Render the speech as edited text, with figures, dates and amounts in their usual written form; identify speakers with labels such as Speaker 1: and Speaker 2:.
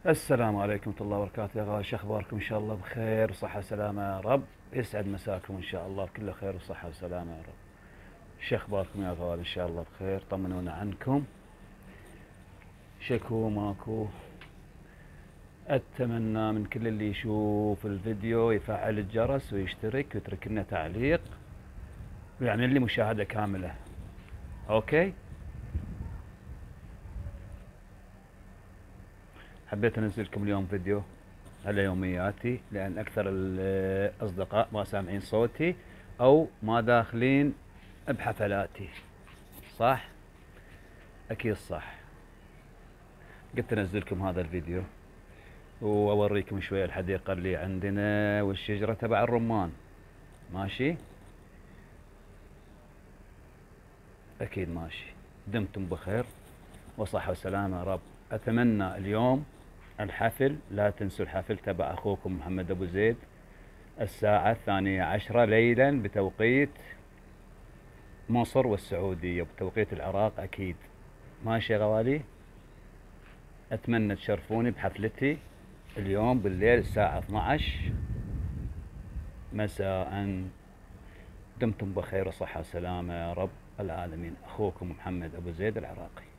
Speaker 1: السلام عليكم ورحمة الله وبركاته يا غالي، شو اخباركم؟ ان شاء الله بخير وصحة وسلامة يا رب. يسعد مساكم ان شاء الله بكل خير وصحة وسلامة يا رب. شو اخباركم يا غالي؟ ان شاء الله بخير، طمنونا عنكم. شكو ماكو. اتمنى من كل اللي يشوف الفيديو يفعل الجرس ويشترك ويترك لنا تعليق ويعمل لي مشاهدة كاملة. اوكي. حبيت انزل لكم اليوم فيديو على يومياتي، لان اكثر الاصدقاء ما سامعين صوتي او ما داخلين بحفلاتي. صح؟ اكيد صح. قلت انزل لكم هذا الفيديو واوريكم شوية الحديقة اللي عندنا والشجرة تبع الرمان. ماشي؟ اكيد ماشي. دمتم بخير وصحة وسلامة يا رب. اتمنى اليوم الحفل، لا تنسوا الحفل تبع اخوكم محمد ابو زيد الساعة 12 ليلا بتوقيت مصر والسعودية وبتوقيت العراق اكيد. ماشي يا غوالي؟ اتمنى تشرفوني بحفلتي اليوم بالليل الساعة 12 مساء. دمتم بخير وصحة وسلامة يا رب العالمين. اخوكم محمد ابو زيد العراقي.